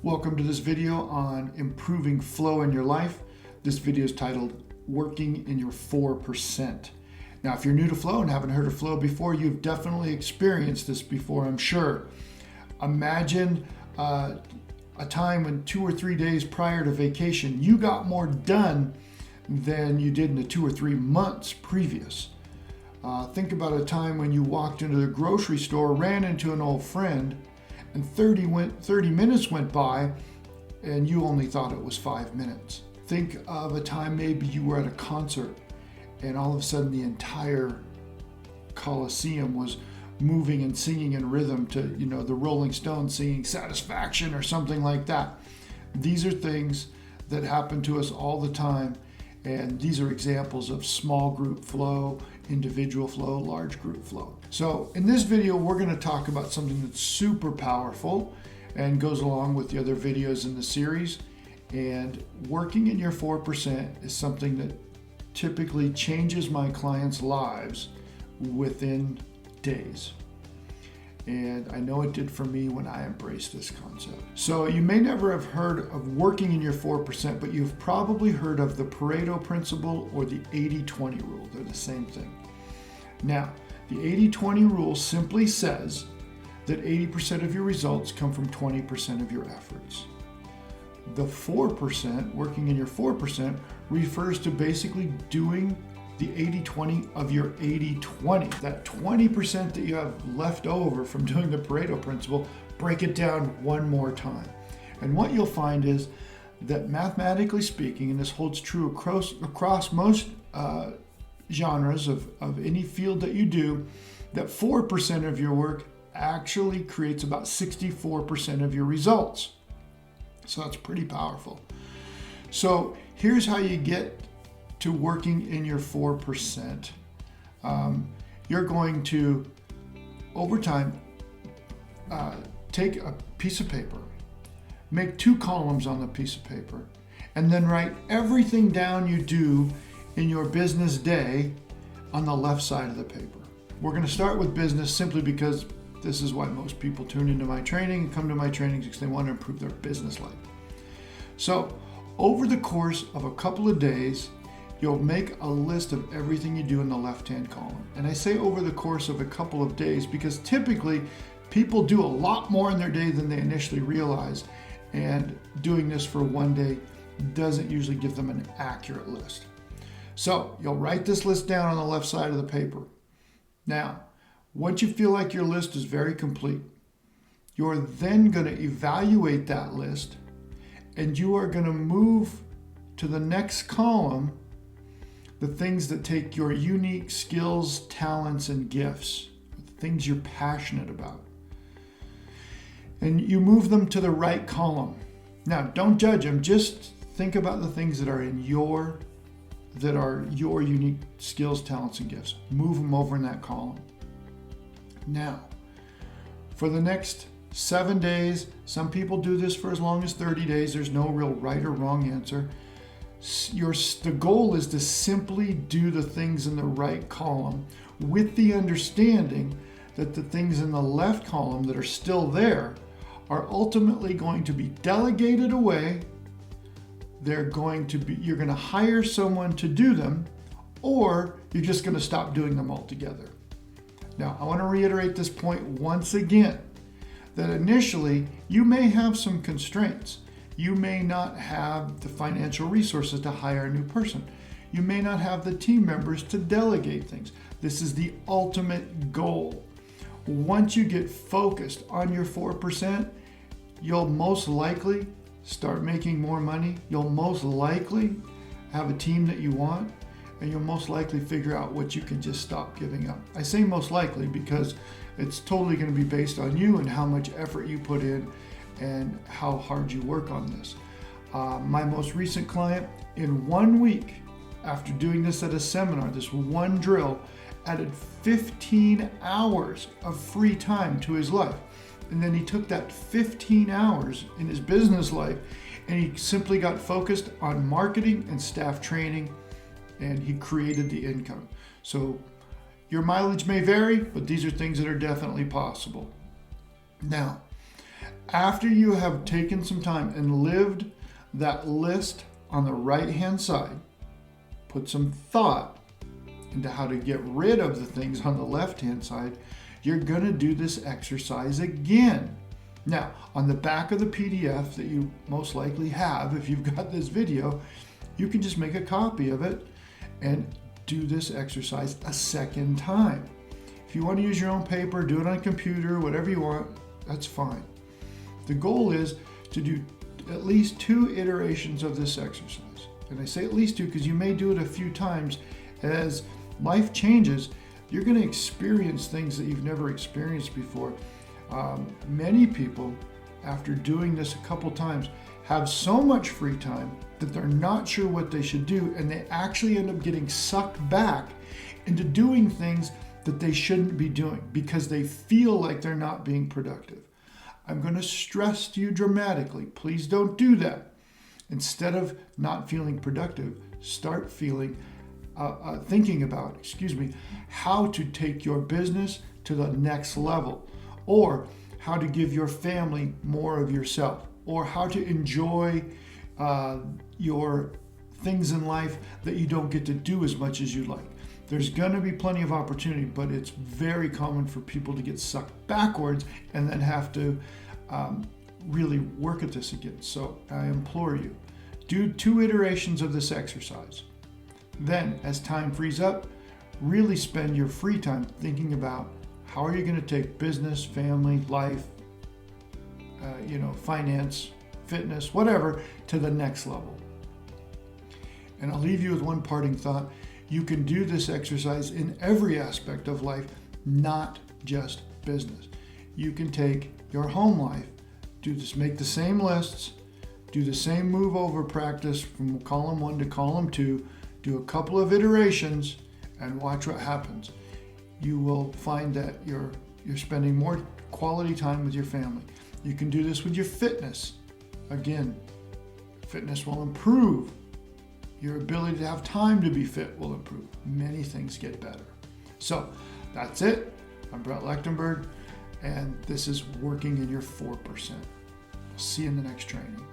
Welcome to this video on improving flow in your life. This video is titled Working in Your 4%. Now, if you're new to flow and haven't heard of flow before, you've definitely experienced this before, I'm sure. Imagine a time when 2 or 3 days prior to vacation, you got more done than you did in the 2 or 3 months previous. Think about a time when you walked into the grocery store, ran into an old friend, and 30 minutes went by and you only thought it was 5 minutes. Think of a time maybe you were at a concert and all of a sudden the entire Coliseum was moving and singing in rhythm to, the Rolling Stones singing Satisfaction or something like that. These are things that happen to us all the time, and these are examples of small group flow, individual flow, large group flow. So in this video, we're going to talk about something that's super powerful and goes along with the other videos in the series. And working in your 4% is something that typically changes my clients' lives within days. And I know it did for me when I embraced this concept. So you may never have heard of working in your 4%, but you've probably heard of the Pareto principle or the 80-20 rule. They're the same thing. Now, the 80-20 rule simply says that 80% of your results come from 20% of your efforts. The 4%, working in your 4%, refers to basically doing the 80-20 of your 80-20. That 20% that you have left over from doing the Pareto principle, break it down one more time. And what you'll find is that mathematically speaking, and this holds true across most genres of any field that you do, that 4% of your work actually creates about 64% of your results. So that's pretty powerful. So here's how you get to working in your 4%. You're going to, over time, take a piece of paper, make 2 columns on the piece of paper, and then write everything down you do in your business day on the left side of the paper. We're going to start with business simply because this is why most people tune into my training and come to my trainings because they want to improve their business life. So over the course of a couple of days, you'll make a list of everything you do in the left-hand column. And I say over the course of a couple of days because typically people do a lot more in their day than they initially realize. And doing this for one day doesn't usually give them an accurate list. So you'll write this list down on the left side of the paper. Now, once you feel like your list is very complete, you're then going to evaluate that list and you are going to move to the next column the things that take your unique skills, talents, and gifts, the things you're passionate about. And you move them to the right column. Now, don't judge them. Just think about the things that are your unique skills, talents, and gifts. Move them over in that column. Now, for the next 7 days, some people do this for as long as 30 days. There's no real right or wrong answer. The goal is to simply do the things in the right column with the understanding that the things in the left column that are still there are ultimately going to be delegated away. You're going to hire someone to do them, or you're just going to stop doing them altogether. Now, I want to reiterate this point once again, that initially you may have some constraints. You may not have the financial resources to hire a new person. You may not have the team members to delegate things. This is the ultimate goal. Once you get focused on your 4%, you'll most likely start making more money. You'll most likely have a team that you want, and you'll most likely figure out what you can just stop giving up. I say most likely because it's totally going to be based on you and how much effort you put in and how hard you work on this. My most recent client, in 1 week, after doing this at a seminar, this one drill, added 15 hours of free time to his life. And then he took that 15 hours in his business life and he simply got focused on marketing and staff training, and he created the income. So your mileage may vary, but these are things that are definitely possible. Now, After you have taken some time and lived that list on the right-hand side, put some thought into how to get rid of the things on the left-hand side, you're going to do this exercise again. Now, on the back of the PDF that you most likely have, if you've got this video, you can just make a copy of it and do this exercise a second time. If you want to use your own paper, do it on a computer, whatever you want, that's fine. The goal is to do at least 2 iterations of this exercise. And I say at least 2 because you may do it a few times. As life changes, you're going to experience things that you've never experienced before. Many people, after doing this a couple times, have so much free time that they're not sure what they should do, and they actually end up getting sucked back into doing things that they shouldn't be doing because they feel like they're not being productive. I'm going to stress to you dramatically, please don't do that. Instead of not feeling productive, start thinking about how to take your business to the next level, or how to give your family more of yourself, or how to enjoy your things in life that you don't get to do as much as you like. There's going to be plenty of opportunity, but it's very common for people to get sucked backwards and then have to really work at this again. So I implore you, do 2 iterations of this exercise. Then, as time frees up, really spend your free time thinking about how are you going to take business, family, life, finance, fitness, whatever, to the next level. And I'll leave you with one parting thought. You can do this exercise in every aspect of life, not just business. You can take your home life, make the same lists, do the same move over practice from column 1 to column 2, do a couple of iterations, and watch what happens. You will find that you're spending more quality time with your family. You can do this with your fitness. Again, fitness will improve. Your ability to have time to be fit will improve. Many things get better. So that's it. I'm Brett Lechtenberg, and this is Working in Your 4%. See you in the next training.